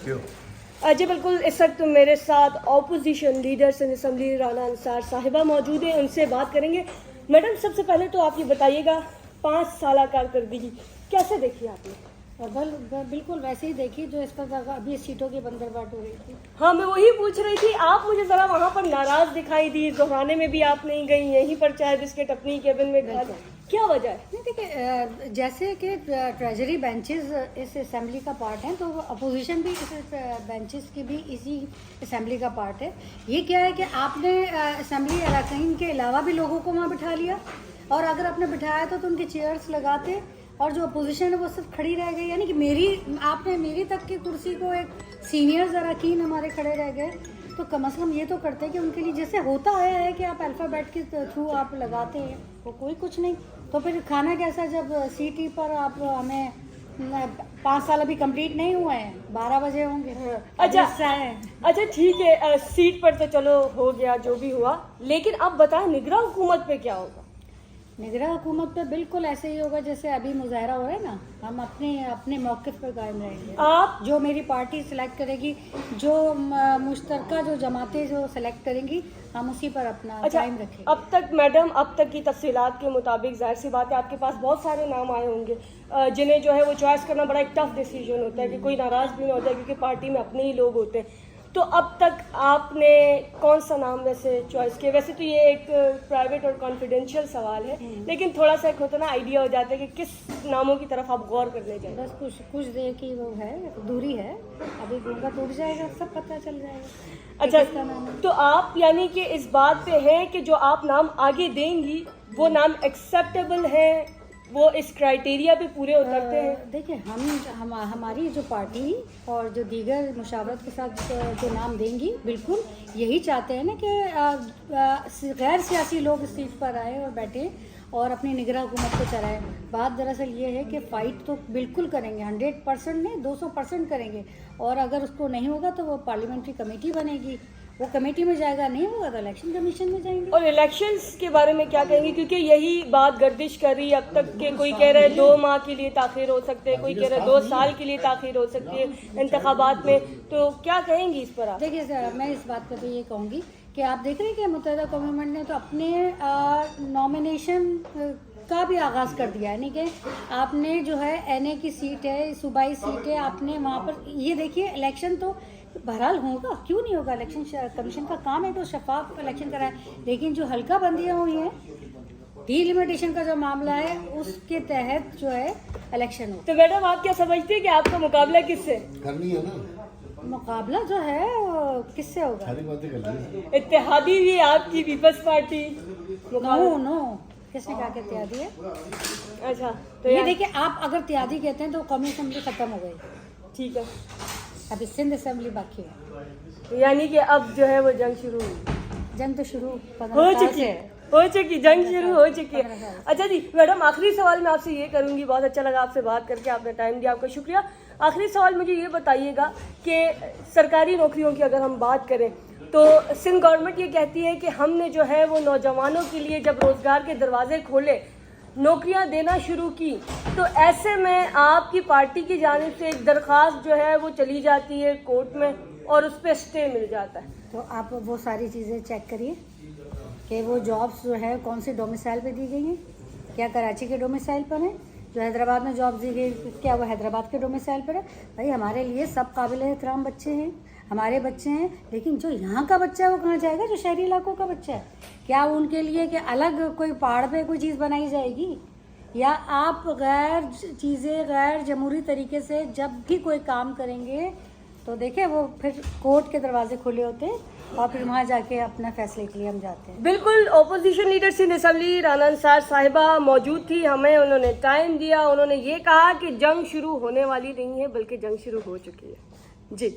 جی بالکل، اس وقت میرے ساتھ opposition leader Sindh assembly Rana انصار صاحبہ موجود ہیں، ان سے بات کریں گے۔ میڈم، سب سے پہلے تو آپ یہ بتائیے گا 5 سالہ کارکردگی کیسے دیکھی آپ نے؟ بالکل ویسے ہی دیکھی جو اس پر ابھی سیٹوں کی بندر بانٹ ہو رہی تھی۔ ہاں، میں وہی پوچھ رہی تھی، آپ مجھے ذرا وہاں پر ناراض دکھائی دی، دہرانے میں بھی آپ نہیں گئی، یہیں پر چائے بسکٹ اپنی کیبن میں کھا لی، کیا وجہ ہے؟ نہیں دیکھیے، جیسے کہ ٹریجری بینچز اس اسمبلی کا پارٹ ہیں، تو اپوزیشن بھی اس بینچز کی بھی اسی اسمبلی کا پارٹ ہے۔ یہ کیا ہے کہ آپ نے اسمبلی اراکین کے علاوہ بھی لوگوں کو وہاں بٹھا لیا، اور اگر آپ نے بٹھایا تو ان کے چیئرس لگاتے، اور جو اپوزیشن ہے وہ صرف کھڑی رہ گئی، یعنی کہ آپ نے میری تک کی کرسی کو ایک سینئرز اراکین ہمارے کھڑے رہ گئے، تو کم از کم یہ تو کرتے کہ ان کے لیے جیسے ہوتا آیا ہے کہ آپ الفابیٹ کے تھرو آپ لگاتے ہیں، وہ کوئی کچھ نہیں، تو پھر کھانا کیسا جب سی ٹی پر آپ ہمیں 5 سال ابھی کمپلیٹ نہیں ہوئے ہیں، 12 بجے ہوں گے۔ اچھا ٹھیک ہے، سیٹ پر تو چلو ہو گیا جو بھی ہوا، لیکن اب بتائیں نگراں حکومت پہ کیا ہوگا؟ نگراں حکومت پہ بالکل ایسے ہی ہوگا جیسے ابھی مظاہرہ ہو رہا ہے نا، ہم اپنے موقف پر قائم رہیں گے۔ آپ جو میری پارٹی سلیکٹ کرے گی، جو مشترکہ جو جماعتیں جو سلیکٹ کریں گی، ہم اسی پر اپنا قائم رکھیں گے۔ اب تک میڈم، اب تک کی تفصیلات کے مطابق ظاہر سی بات ہے آپ کے پاس بہت سارے نام آئے ہوں گے جنہیں جو ہے وہ چوائس کرنا بڑا ایک ٹف ڈیسیجن ہوتا ہے، کہ کوئی ناراض بھی نہ ہوتا ہے کیونکہ پارٹی میں اپنے ہی لوگ ہوتے ہیں، تو اب تک آپ نے کون سا نام ویسے چوائس کیا؟ ویسے تو یہ ایک پرائیویٹ اور کانفیڈینشیل سوال ہے، لیکن تھوڑا سا ایک ہوتا نا آئیڈیا ہو جاتا ہے کہ کس ناموں کی طرف آپ غور کرنے جائیں۔ بس کچھ دیر کی وہ ہے، دوری ہے، ابھی گونگا ٹوٹ جائے گا، سب پتہ چل جائے گا۔ اچھا، تو آپ یعنی کہ اس بات پہ ہیں کہ جو آپ نام آگے دیں گی وہ نام ایکسیپٹیبل ہیں، وہ اس کرائیٹیریا پہ پورے اترتے ہیں؟ دیکھیں، ہماری جو پارٹی اور جو دیگر مشاورت کے ساتھ جو نام دیں گی، بالکل یہی چاہتے ہیں نا کہ غیر سیاسی لوگ اس سیٹ پر آئے اور بیٹھے اور اپنی نگراں حکومت کو چلائیں۔ بات دراصل یہ ہے کہ فائٹ تو بالکل کریں گے، 100% نہیں 200% کریں گے، اور اگر اس کو نہیں ہوگا تو وہ پارلیمنٹری کمیٹی بنے گی، وہ کمیٹی میں جائے گا، نہیں ہوگا تو الیکشن کمیشن میں جائیں گے۔ اور الیکشنز کے بارے میں کیا کہیں گے؟ کیونکہ یہی بات گردش کر رہی ہے اب تک کہ کوئی کہہ رہا ہے 2 ماہ کے لیے تاخیر ہو سکتے ہیں، کوئی کہہ رہا ہے 2 سال کے لیے تاخیر ہو سکتی ہے انتخابات میں، تو کیا کہیں گی اس پر آپ؟ دیکھیے میں اس بات پہ تو یہ کہوں گی کہ آپ دیکھ رہے ہیں کہ متحدہ قومی مومنٹ نے تو اپنے نامینیشن کا بھی آغاز کر دیا ہے، یعنی کہ آپ نے جو ہے این اے کی سیٹ ہے، صوبائی سیٹ ہے، آپ نے وہاں پر یہ دیکھیے الیکشن تو بہرحال ہوگا، کیوں نہیں ہوگا، الیکشن کمیشن کا کام ہے تو شفاف الیکشن کرائے، لیکن جو حلقہ بندیاں ہوئی ہیں، ڈی لمیٹیشن کا جو معاملہ ہے اس کے تحت جو ہے الیکشن ہو۔ تو میڈم آپ کیا سمجھتے ہیں کہ آپ کا مقابلہ کس سے کرنی ہے نا؟ مقابلہ جو ہے وہ کس سے ہوگا؟ ساری باتیں کرنی ہے۔ اتحادی بھی آپ کی پیپلز پارٹی؟ نو کس نے کہا کہ اتحادی ہے؟ اچھا، تو یہ دیکھیں، آپ اگر اتحادی کہتے ہیں تو قومی اسمبلی ختم ہو گئی، ٹھیک ہے، ابھی سندھ اسمبلی باقی ہے، یعنی کہ اب جو ہے وہ جنگ شروع ہوئی، جنگ تو شروع ہو چکی جنگ شروع ہو چکی ہے۔ اچھا جی میڈم، آخری سوال میں آپ سے یہ کروں گی، بہت اچھا لگا آپ سے بات کر کے، آپ نے ٹائم دیا، آپ کا شکریہ۔ آخری سوال مجھے یہ بتائیے گا کہ سرکاری نوکریوں کی اگر ہم بات کریں تو سندھ گورنمنٹ یہ کہتی ہے کہ ہم نے جو ہے وہ نوجوانوں کے لیے جب روزگار کے دروازے کھولے، نوکریاں دینا شروع کی، تو ایسے میں آپ کی پارٹی کی جانب سے ایک درخواست جو ہے وہ چلی جاتی ہے کورٹ میں اور اس پہ اسٹے مل جاتا ہے، تو آپ وہ ساری چیزیں چیک کریے کہ وہ جابس جو ہے کون سی ڈومیسائل پہ دی گئی ہیں، کیا کراچی کے ڈومیسائل پر ہیں؟ جو حیدرآباد میں جابس دی گئی کیا وہ حیدرآباد کے ڈومیسائل پر ہے؟ بھائی ہمارے لیے سب قابل احترام بچے ہیں، ہمارے بچے ہیں، لیکن جو یہاں کا بچہ ہے وہ کہاں جائے گا؟ جو شہری علاقوں کا بچہ ہے، کیا ان کے لیے کہ الگ کوئی پہاڑ پہ کوئی چیز بنائی جائے گی؟ یا آپ غیر جمہوری طریقے سے جب بھی کوئی کام کریں گے تو دیکھیں وہ پھر کورٹ کے دروازے کھلے ہوتے ہیں اور پھر وہاں جا کے اپنا فیصلے کے لیے ہم جاتے ہیں۔ بالکل، opposition leader Sindh assembly Rana انصار صاحبہ موجود تھی، ہمیں انہوں نے ٹائم دیا، انہوں نے یہ کہا کہ جنگ شروع ہونے والی نہیں ہے بلکہ جنگ شروع ہو چکی ہے۔ جی